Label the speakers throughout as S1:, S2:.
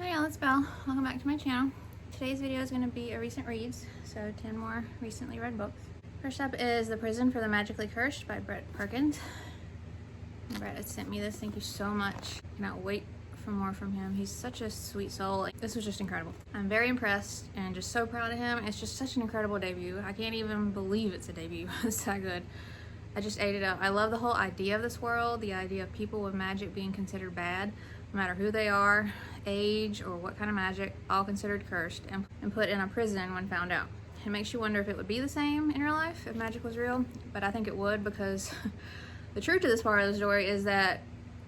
S1: Hi y'all, it's Belle. Welcome back to my channel. Today's video is going to be a recent reads, so 10 more recently read books. First up is The Prison for the Magically Cursed by Perkins. Brett had sent me this, thank you so much. Cannot wait for more from him. He's such a sweet soul. This was just incredible. I'm very impressed and just so proud of him. It's just such an incredible debut. I can't even believe it's a debut. It's that good. I just ate it up. I love the whole idea of this world, the idea of people with magic being considered bad, no matter who they are, age, or what kind of magic, all considered cursed and put in a prison when found out. It makes you wonder if it would be the same in real life if magic was real, but I think it would, because the truth to this part of the story is that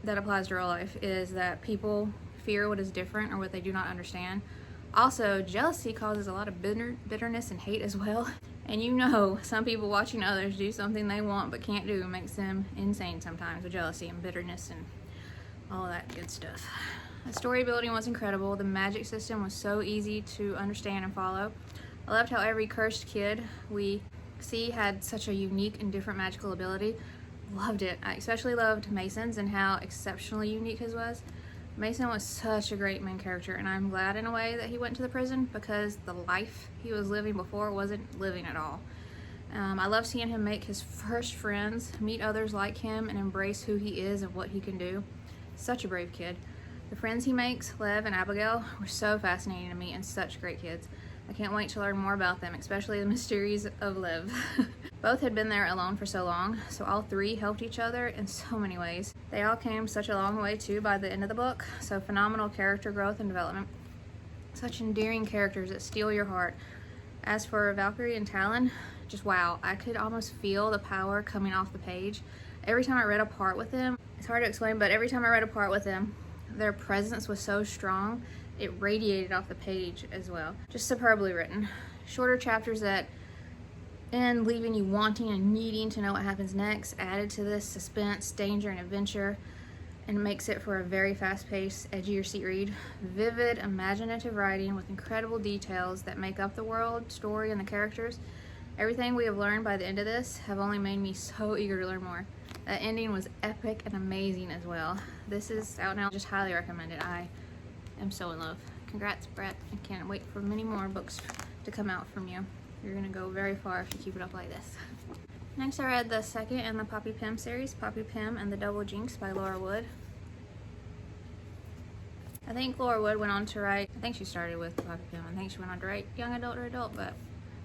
S1: applies to real life, is that people fear what is different or what they do not understand. Also, jealousy causes a lot of bitterness and hate as well. And you know, some people watching others do something they want but can't do makes them insane sometimes, with jealousy and bitterness and all that good stuff. The story building was incredible. The magic system was so easy to understand and follow. I loved how every cursed kid we see had such a unique and different magical ability. Loved it. I especially loved Mason's and how exceptionally unique his was. Mason was such a great main character, and I'm glad in a way that he went to the prison, because the life he was living before wasn't living at all. I love seeing him make his first friends, meet others like him, and embrace who he is and what he can do. Such a brave kid. The friends he makes, Lev and Abigail, were so fascinating to me and such great kids. I can't wait to learn more about them, especially the mysteries of Lev. Both had been there alone for so long, so all three helped each other in so many ways. They all came such a long way too by the end of the book, so phenomenal character growth and development. Such endearing characters that steal your heart. As for Valkyrie and Talon, just wow, I could almost feel the power coming off the page. Every time I read a part with them, it's hard to explain, but every time I read a part with them, their presence was so strong, it radiated off the page as well. Just superbly written. Shorter chapters that end leaving you wanting and needing to know what happens next, added to this suspense, danger, and adventure, and makes it for a very fast-paced, edge-of-your-seat read. Vivid, imaginative writing with incredible details that make up the world, story, and the characters. Everything we have learned by the end of this have only made me so eager to learn more. That ending was epic and amazing as well. This is out now, just highly recommend it. I am so in love. Congrats, Brett. I can't wait for many more books to come out from you. You're gonna go very far if you keep it up like this. Next, I read the second in the Poppy Pym series, Poppy Pym and the Double Jinx by Laura Wood. I think Laura Wood went on to write, I think she started with Poppy Pym. I think she went on to write young adult or adult, but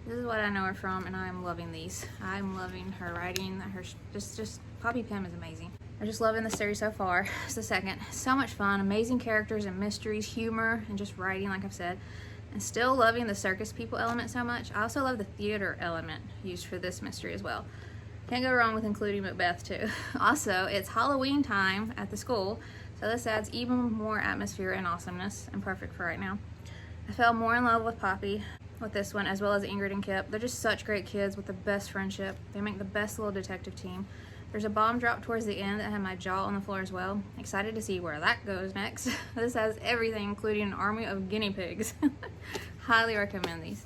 S1: this is what I know her from, and I'm loving these. I'm loving her writing. Her just Poppy Pym is amazing. I'm just loving the series so far. It's the second. So much fun, amazing characters and mysteries, humor, and just writing, like I've said. And still loving the circus people element so much. I also love the theater element used for this mystery as well. Can't go wrong with including Macbeth too. Also, it's Halloween time at the school, so this adds even more atmosphere and awesomeness, and perfect for right now. I fell more in love with Poppy with this one, as well as Ingrid and Kip. They're just such great kids with the best friendship. They make the best little detective team. There's a bomb drop towards the end that had my jaw on the floor as well. Excited to see where that goes next. This has everything, including an army of guinea pigs. Highly recommend these.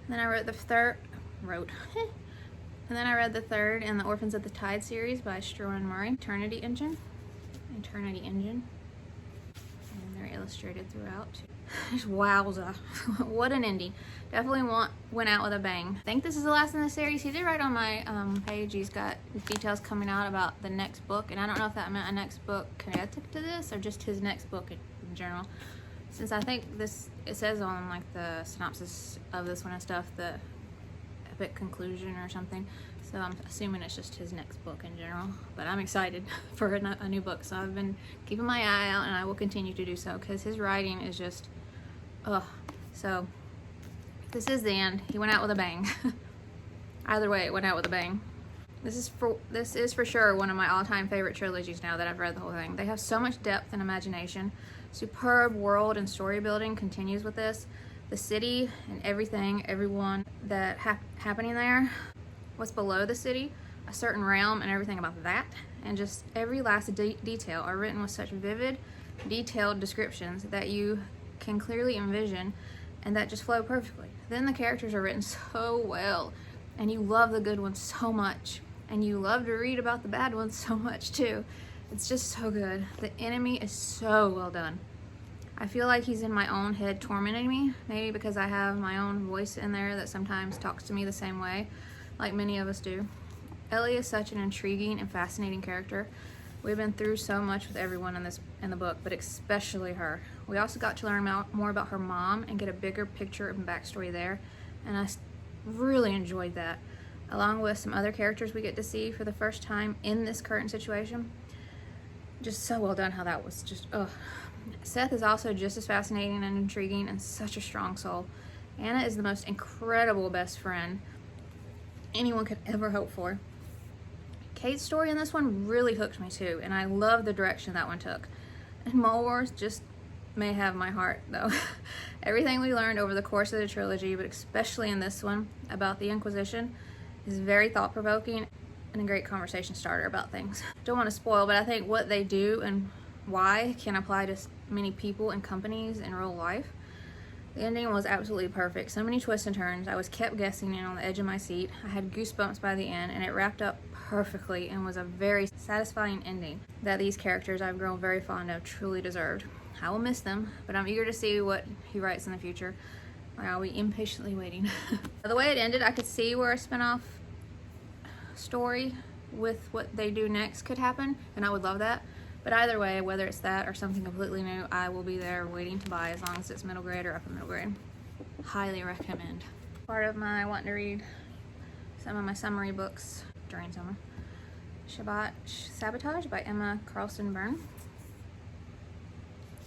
S1: Then I wrote the third, and then I read the third in the Orphans at the Tide series by Struan Murray, Eternity Engine. And they're illustrated throughout. Just wowza. What an ending. Definitely went out with a bang. I think this is the last in the series. He did write on my page, he's got details coming out about the next book, and I don't know if that meant a next book connected to this or just his next book in general. Since I think this, it says on like the synopsis of this one and stuff, the epic conclusion or something. So I'm assuming it's just his next book in general. But I'm excited for a new book. So I've been keeping my eye out, and I will continue to do so, because his writing is just, so this is the end. He went out with a bang. Either way, it went out with a bang. This is for sure one of my all-time favorite trilogies now that I've read the whole thing. They have so much depth and imagination. Superb world and story building continues with this. The city and everything, everyone that happening there, what's below the city, a certain realm and everything about that, and just every last detail are written with such vivid, detailed descriptions that you can clearly envision and that just flow perfectly. Then the characters are written so well, and you love the good ones so much, and you love to read about the bad ones so much too. It's just so good. The enemy is so well done. I feel like he's in my own head tormenting me, maybe because I have my own voice in there that sometimes talks to me the same way, like many of us do. Ellie is such an intriguing and fascinating character. We've been through so much with everyone in the book, but especially her. We also got to learn more about her mom and get a bigger picture and backstory there, and I really enjoyed that, along with some other characters we get to see for the first time in this current situation. Just so well done how that was just, ugh. Seth is also just as fascinating and intriguing and such a strong soul. Anna is the most incredible best friend anyone could ever hope for. Kate's story in this one really hooked me too, and I love the direction that one took. And Mole Wars just may have my heart though. Everything we learned over the course of the trilogy, but especially in this one about the Inquisition, is very thought-provoking and a great conversation starter about things. Don't want to spoil, but I think what they do and why can apply to many people and companies in real life. The ending was absolutely perfect. So many twists and turns. I was kept guessing and on the edge of my seat. I had goosebumps by the end, and it wrapped up perfectly and was a very satisfying ending that these characters I've grown very fond of truly deserved. I will miss them, but I'm eager to see what he writes in the future. I'll be impatiently waiting. The way it ended, I could see where a spin-off story with what they do next could happen, and I would love that. But either way, whether it's that or something completely new, I will be there waiting to buy as long as it's middle grade or upper middle grade. Highly recommend. Part of my wanting to read some of my summary books during summer. Shabbat, Sabotage by Emma Carlson Berne.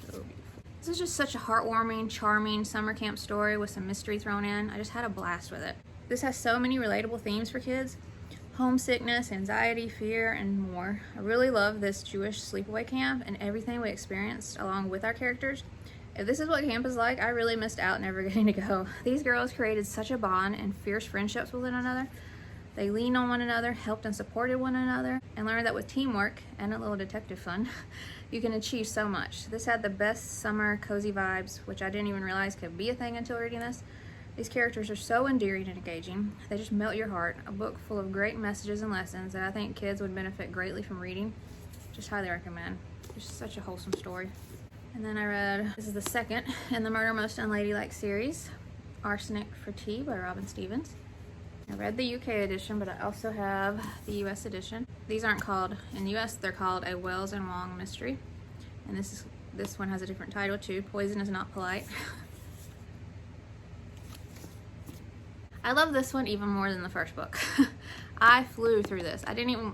S1: So beautiful. This is just such a heartwarming, charming summer camp story with some mystery thrown in. I just had a blast with it. This has so many relatable themes for kids. Homesickness, anxiety, fear, and more. I really love this Jewish sleepaway camp and everything we experienced along with our characters. If this is what camp is like, I really missed out never getting to go. These girls created such a bond and fierce friendships with one another. They leaned on one another, helped and supported one another, and learned that with teamwork and a little detective fun, you can achieve so much. This had the best summer cozy vibes, which I didn't even realize could be a thing until reading this. These characters are so endearing and engaging. They just melt your heart. A book full of great messages and lessons that I think kids would benefit greatly from reading. Just highly recommend. Just such a wholesome story. And then I read, this is the second in the Murder Most Unladylike series, Arsenic for Tea by Robins Stevens. I read the UK edition, but I also have the US edition. These aren't called, in the US they're called A Wells and Wong Mystery. And this one has a different title too, Poison is Not Polite. I love this one even more than the first book. I flew through this. I didn't even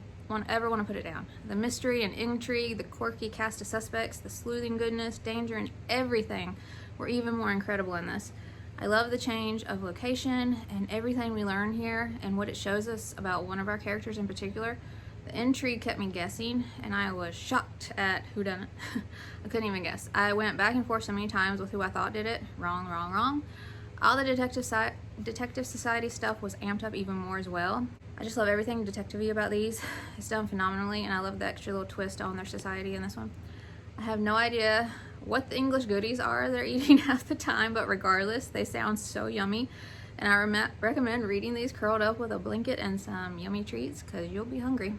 S1: ever want to put it down. The mystery and intrigue, the quirky cast of suspects, the sleuthing goodness, danger, and everything were even more incredible in this. I love the change of location and everything we learn here and what it shows us about one of our characters in particular. The intrigue kept me guessing, and I was shocked at who done it. I couldn't even guess. I went back and forth so many times with who I thought did it. Wrong, wrong, wrong. All the Detective Society stuff was amped up even more as well. I just love everything detective-y about these. It's done phenomenally, and I love the extra little twist on their society in this one. I have no idea what the English goodies are they're eating half the time, but regardless, they sound so yummy. And I recommend reading these curled up with a blanket and some yummy treats, because you'll be hungry.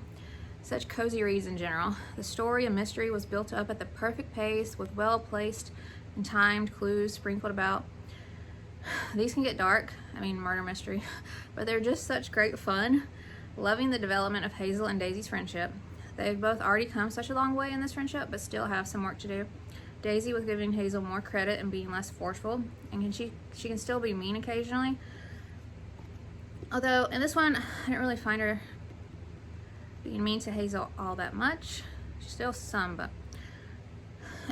S1: Such cozy reads in general. The story and mystery was built up at the perfect pace with well-placed and timed clues sprinkled about. These can get dark, I mean murder mystery, but they're just such great fun. Loving the development of Hazel and Daisy's friendship. They've both already come such a long way in this friendship, but still have some work to do. Daisy was giving Hazel more credit and being less forceful, and she can still be mean occasionally. Although in this one, I didn't really find her being mean to Hazel all that much. She's still some, but...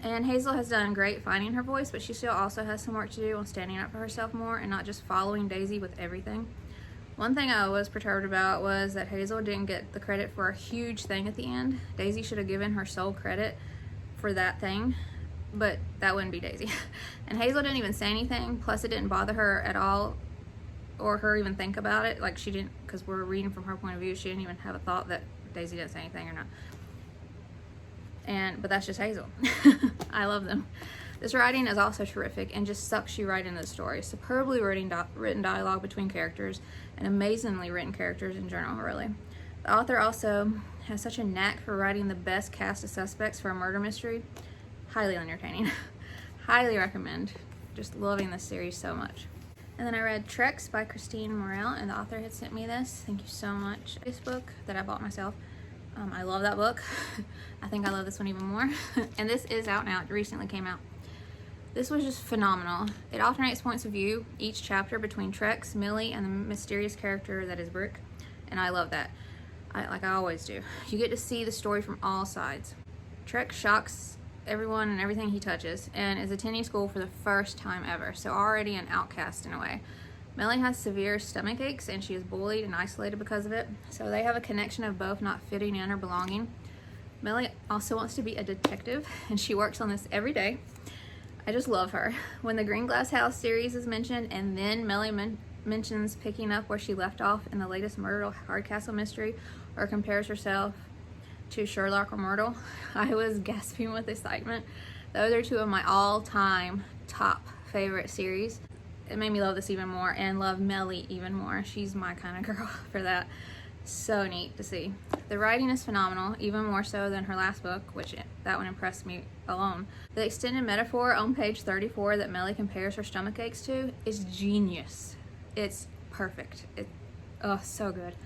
S1: And Hazel has done great finding her voice, but she still also has some work to do on standing up for herself more and not just following Daisy with everything. One thing I was perturbed about was that Hazel didn't get the credit for a huge thing at the end. Daisy should have given her sole credit for that thing, but that wouldn't be Daisy. And Hazel didn't even say anything, plus it didn't bother her at all, or her even think about it. Like she didn't, because we're reading from her point of view, she didn't even have a thought that Daisy didn't say anything or not. But that's just Hazel. I love them. This writing is also terrific and just sucks you right into the story. Superbly written dialogue between characters and amazingly written characters in general, really. The author also has such a knack for writing the best cast of suspects for a murder mystery. Highly entertaining. Highly recommend. Just loving this series so much. And then I read Trex by Christyne and Morrell, and the author had sent me this. Thank you so much. This book that I bought myself. I love that book. I think I love this one even more. And this is out now. It recently came out. This was just phenomenal. It alternates points of view each chapter between Trex, Millie, and the mysterious character that is Brick. And I love that. Like I always do. You get to see the story from all sides. Trex shocks everyone and everything he touches, and is attending school for the first time ever, so already an outcast in a way. Millie has severe stomach aches, and she is bullied and isolated because of it, so they have a connection of both not fitting in or belonging. Millie also wants to be a detective, and she works on this every day. I just love her. When the Green Glass House series is mentioned, and then Millie mentions picking up where she left off in the latest Myrtle Hardcastle mystery, or compares herself to Sherlock or Myrtle, I was gasping with excitement. Those are two of my all-time top favorite series. It made me love this even more and love Millie even more. She's my kind of girl for that. So neat to see. The writing is phenomenal, even more so than her last book, which that one impressed me alone. The extended metaphor on page 34 that Millie compares her stomach aches to is genius. It's perfect. Oh, so good.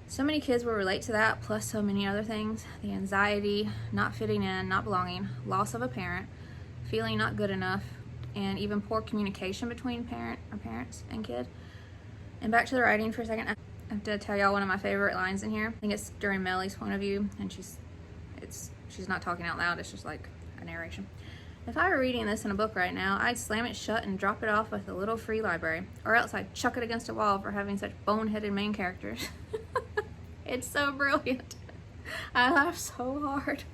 S1: So many kids will relate to that, plus so many other things. The anxiety, not fitting in, not belonging, loss of a parent, feeling not good enough, and even poor communication between parents and kid. And back to the writing for a second. I have to tell y'all one of my favorite lines in here. I think it's during Millie's point of view, and she's not talking out loud, it's just like a narration. If I were reading this in a book right now, I'd slam it shut and drop it off with a little free library, or else I'd chuck it against a wall for having such boneheaded main characters. It's so brilliant. I laughed so hard.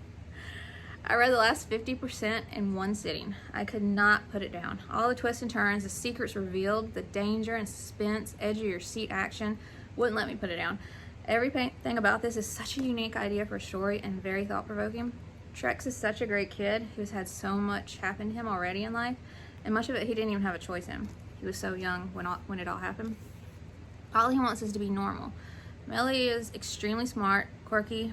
S1: I read the last 50% in one sitting. I could not put it down. All the twists and turns, the secrets revealed, the danger and suspense, edge of your seat action wouldn't let me put it down. Everything about this is such a unique idea for a story and very thought-provoking. Trex is such a great kid who's had so much happen to him already in life, and much of it he didn't even have a choice in. He was so young when it all happened. All he wants is to be normal. Millie is extremely smart, quirky,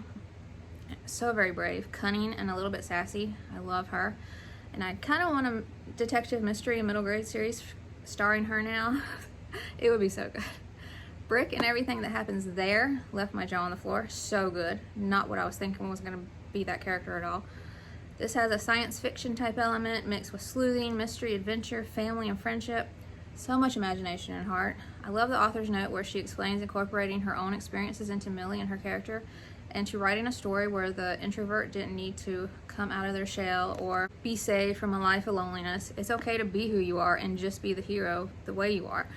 S1: so very brave, cunning, and a little bit sassy. I love her. And I kind of want a detective mystery middle grade series starring her now. It would be so good. Brick and everything that happens there left my jaw on the floor. So good. Not what I was thinking was going to be that character at all. This has a science fiction type element mixed with sleuthing, mystery, adventure, family, and friendship. So much imagination and heart. I love the author's note where she explains incorporating her own experiences into Millie and her character, and to writing a story where the introvert didn't need to come out of their shell or be saved from a life of loneliness. It's okay to be who you are and just be the hero the way you are,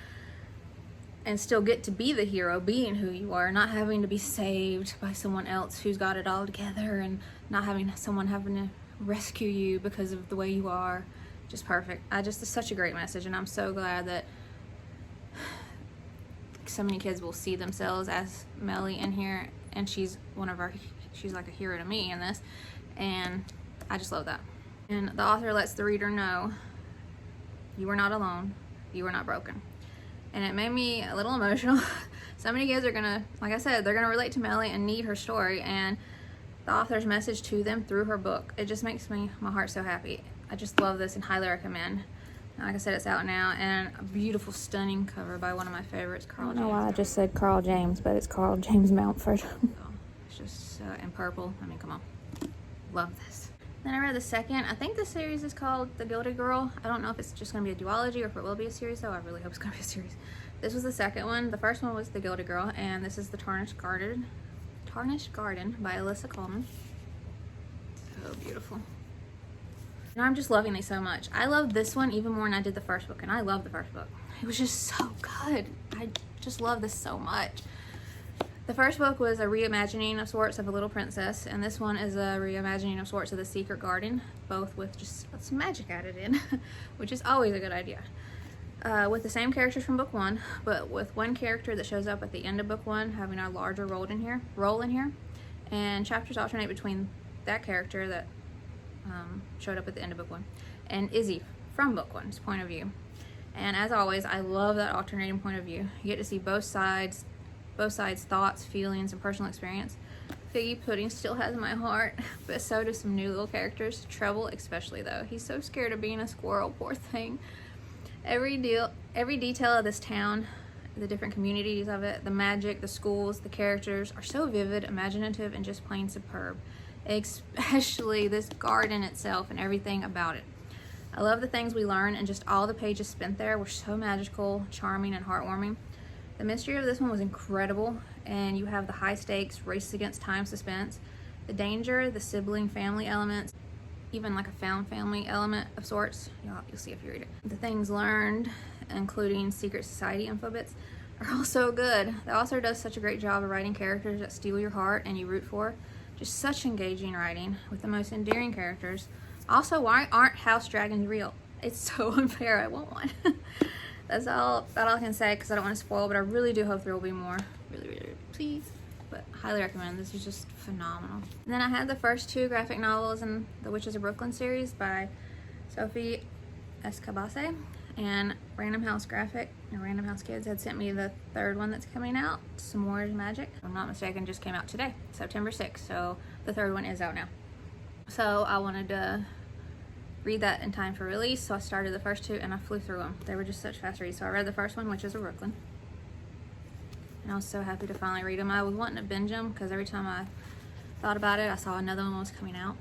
S1: and still get to be the hero being who you are, not having to be saved by someone else who's got it all together, and not having someone having to rescue you because of the way you are. Just perfect. It's such a great message, and I'm so glad that so many kids will see themselves as Millie in here, and she's like a hero to me in this, and I just love that. And the author lets the reader know you are not alone, you are not broken. And it made me a little emotional. So many kids are gonna, like I said, they're gonna relate to Millie and need her story, and the author's message to them through her book. It just makes my heart so happy. I just love this and highly recommend. Like I said, it's out now, and a beautiful, stunning cover by one of my favorites, Carl James. I don't know why I just said Carl James, but it's Carl James Mountford. It's just in purple. I mean, come on. Love this. Then I read the second. I think the series is called The Gilded Girl. I don't know if it's just going to be a duology or if it will be a series, though. I really hope it's going to be a series. This was the second one. The first one was The Gilded Girl, and this is the Tarnished Garden by Alyssa Colman. So beautiful. And I'm just loving these so much. I love this one even more than I did the first book, and I love the first book. It was just so good. I just love this so much. The first book was a reimagining of sorts of A Little Princess, and this one is a reimagining of sorts of The Secret Garden, both with just some magic added in, which is always a good idea. With the same characters from book one, but with one character that shows up at the end of book one having a larger role in here, and chapters alternate between that character that showed up at the end of book one and Izzy from book one's point of view. And as always, I love that alternating point of view. You get to see both sides' thoughts, feelings, and personal experience. Figgy Pudding still has my heart, but so do some new little characters. Trouble especially though. He's so scared of being a squirrel, poor thing. Every detail of this town, the different communities of it, the magic, the schools, the characters are so vivid, imaginative, and just plain superb. Especially this garden itself and everything about it. I love the things we learn, and just all the pages spent there were so magical, charming, and heartwarming. The mystery of this one was incredible, and you have the high stakes, race against time suspense, the danger, the sibling family elements, even like a found family element of sorts. You'll see if you read it. The things learned, including secret society info bits, are all so good. The author does such a great job of writing characters that steal your heart and you root for. Just such engaging writing with the most endearing characters. Also, why aren't house dragons real? It's so unfair. I want one. That's all I can say because I don't want to spoil, but I really do hope there will be more. Really, really, please. But highly recommend. This is just phenomenal. And then I had the first 2 graphic novels in the Witches of Brooklyn series by Sophie Escabasse, and Random House Graphic and Random House Kids had sent me the 3rd one that's coming out, Smores Magic. If I'm not mistaken, just came out today, September 6th, so the 3rd one is out now. So I wanted to read that in time for release, so I started the first 2 and I flew through them. They were just such fast reads. So I read the first one, Witches of Brooklyn, and I was so happy to finally read them. I was wanting to binge them because every time I thought about it, I saw another one was coming out.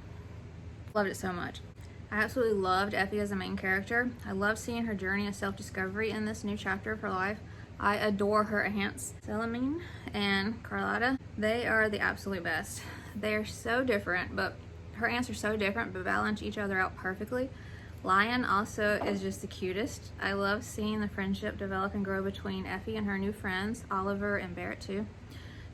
S1: Loved it so much. I absolutely loved Effie as a main character. I love seeing her journey of self-discovery in this new chapter of her life. I adore her aunts, Celamine and Carlotta. They are the absolute best. They're so different, but her aunts are so different, but balance each other out perfectly. Lion also is just the cutest. I love seeing the friendship develop and grow between Effie and her new friends, Oliver and Barrett too.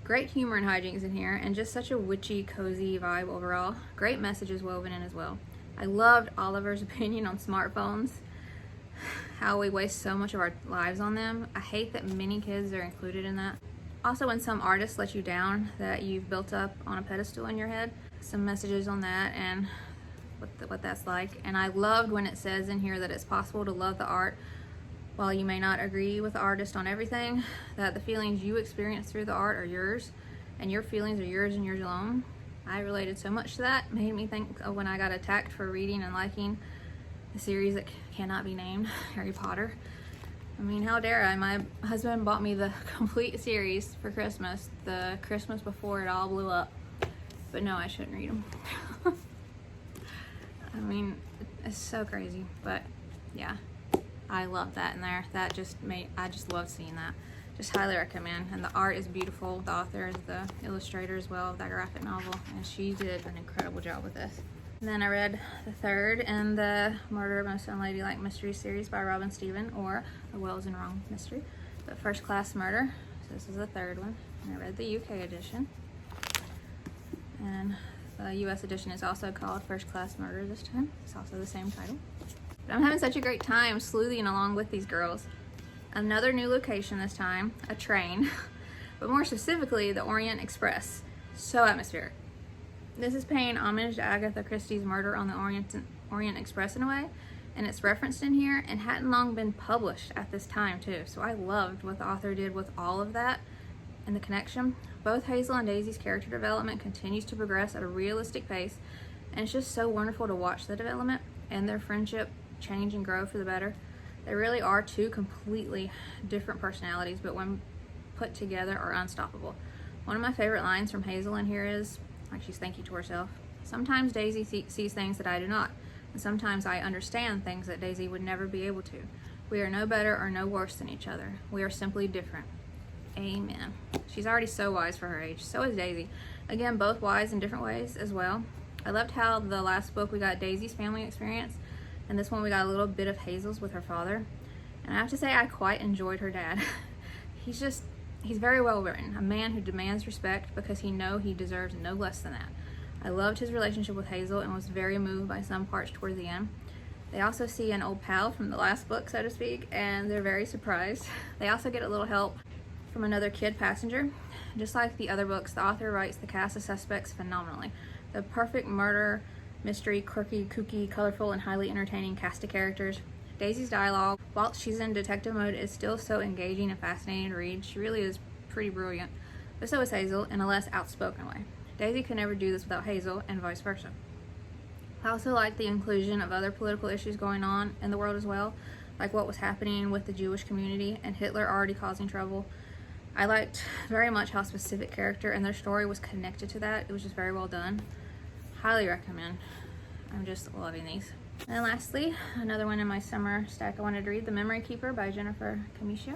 S1: Great humor and hijinks in here, and just such a witchy, cozy vibe overall. Great messages woven in as well. I loved Oliver's opinion on smartphones, how we waste so much of our lives on them. I hate that many kids are included in that. Also, when some artists let you down that you've built up on a pedestal in your head, some messages on that and what that's like. And I loved when it says in here that it's possible to love the art while you may not agree with the artist on everything, that the feelings you experience through the art are yours, and your feelings are yours and yours alone. I related so much to that. Made me think of when I got attacked for reading and liking a series that cannot be named, Harry Potter. I mean, how dare I? My husband bought me the complete series for Christmas, the Christmas before it all blew up. But no, I shouldn't read them. I mean, it's so crazy, but yeah, I love that in there. That just I just love seeing that. Just highly recommend. And the art is beautiful. The author is the illustrator as well of that graphic novel, and she did an incredible job with this. And then I read the 3rd in the Murder Most Unladylike Mystery series by Robins Stevens, or A Wells and Wrong Mystery, but First Class Murder. So this is the 3rd one, and I read the UK edition. And the US edition is also called First Class Murder this time. It's also the same title. But I'm having such a great time sleuthing along with these girls. Another new location this time, a train, but more specifically the Orient Express. So atmospheric. This is paying homage to Agatha Christie's Murder on the Orient Express in a way, and it's referenced in here and hadn't long been published at this time too. So I loved what the author did with all of that and the connection. Both Hazel and Daisy's character development continues to progress at a realistic pace, and it's just so wonderful to watch the development and their friendship change and grow for the better. They really are 2 completely different personalities, but when put together are unstoppable. One of my favorite lines from Hazel in here is, like she's thinking to herself, sometimes Daisy sees things that I do not, and sometimes I understand things that Daisy would never be able to. We are no better or no worse than each other. We are simply different. Amen. She's already so wise for her age. So is Daisy. Again, both wise in different ways as well. I loved how the last book we got Daisy's family experience, and this one we got a little bit of Hazel's with her father. And I have to say I quite enjoyed her dad. He's very well written, a man who demands respect because he knows he deserves no less than that. I loved his relationship with Hazel and was very moved by some parts toward the end. They also see an old pal from the last book, so to speak, and they're very surprised. They also get a little help from another kid passenger. Just like the other books, the author writes the cast of suspects phenomenally. The perfect murder, mystery, quirky, kooky, colorful, and highly entertaining cast of characters. Daisy's dialogue, while she's in detective mode, is still so engaging and fascinating to read. She really is pretty brilliant. But so is Hazel, in a less outspoken way. Daisy could never do this without Hazel, and vice versa. I also like the inclusion of other political issues going on in the world as well, like what was happening with the Jewish community and Hitler already causing trouble. I liked very much how a specific character and their story was connected to that. It was just very well done. Highly recommend. I'm just loving these. And then lastly, another one in my summer stack I wanted to read, The Memory Keeper by Jennifer Camiscia.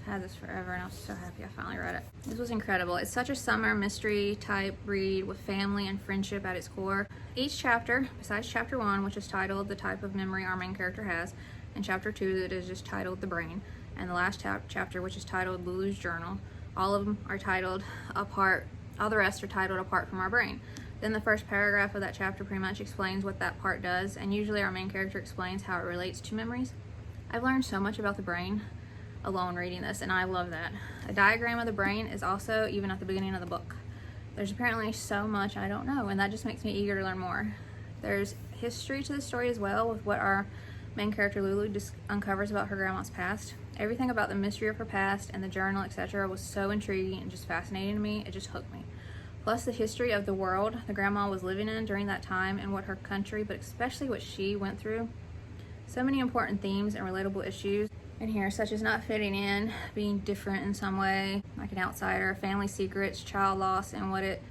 S1: I've had this forever and I was so happy I finally read it. This was incredible. It's such a summer mystery type read with family and friendship at its core. Each chapter, besides chapter 1, which is titled The Type of Memory Our Main Character Has, and chapter 2 that is just titled The Brain, and the last chapter, which is titled Lulu's Journal, all of them are titled apart, all the rest are titled Apart from Our Brain. Then the first paragraph of that chapter pretty much explains what that part does, and usually our main character explains how it relates to memories. I've learned so much about the brain alone reading this, and I love that. A diagram of the brain is also even at the beginning of the book. There's apparently so much I don't know, and that just makes me eager to learn more. There's history to the story as well, with what our main character Lulu just uncovers about her grandma's past. Everything about the mystery of her past and the journal, etc. was so intriguing and just fascinating to me. It just hooked me. Plus the history of the world the grandma was living in during that time and what her country, but especially what she went through. So many important themes and relatable issues in here, such as not fitting in, being different in some way, like an outsider, family secrets, child loss, and what it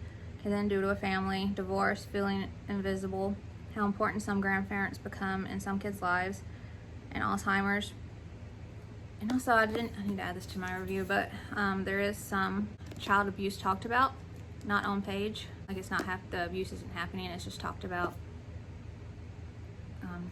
S1: can then do to a family, divorce, feeling invisible, how important some grandparents become in some kids' lives, and Alzheimer's. And also, I need to add this to my review, but there is some child abuse talked about, not on page. Like it's not the abuse isn't happening, it's just talked about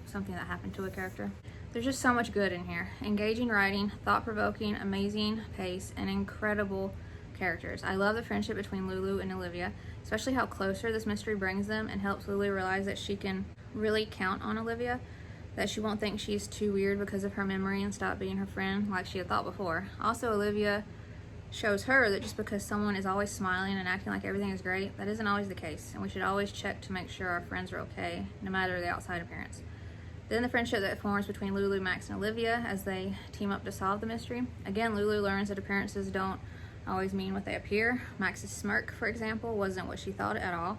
S1: something that happened to a character. There's just so much good in here. Engaging writing, thought-provoking, amazing pace, and incredible characters. I love the friendship between Lulu and Olivia, especially how closer this mystery brings them and helps Lulu realize that she can really count on Olivia, that she won't think she's too weird because of her memory and stop being her friend like she had thought before. Also, Olivia shows her that just because someone is always smiling and acting like everything is great, that isn't always the case, and we should always check to make sure our friends are okay, no matter the outside appearance. Then the friendship that forms between Lulu, Max, and Olivia as they team up to solve the mystery. Again, Lulu learns that appearances don't always mean what they appear. Max's smirk, for example, wasn't what she thought at all,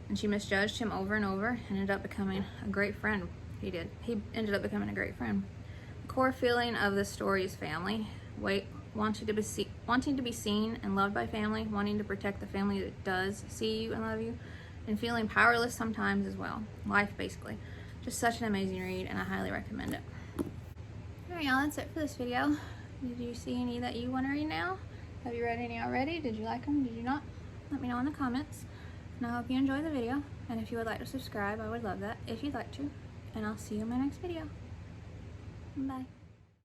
S1: and she misjudged him over and over and ended up becoming a great friend. He ended up becoming a great friend. The core feeling of this story is family. Wanting to be seen and loved by family, wanting to protect the family that does see you and love you, and feeling powerless sometimes as well. Life, basically. Just such an amazing read, and I highly recommend it. Alright y'all, that's it for this video. Did you see any that you want to read now? Have you read any already? Did you like them? Did you not? Let me know in the comments. And I hope you enjoyed the video, and if you would like to subscribe, I would love that if you'd like to. And I'll see you in my next video. Bye.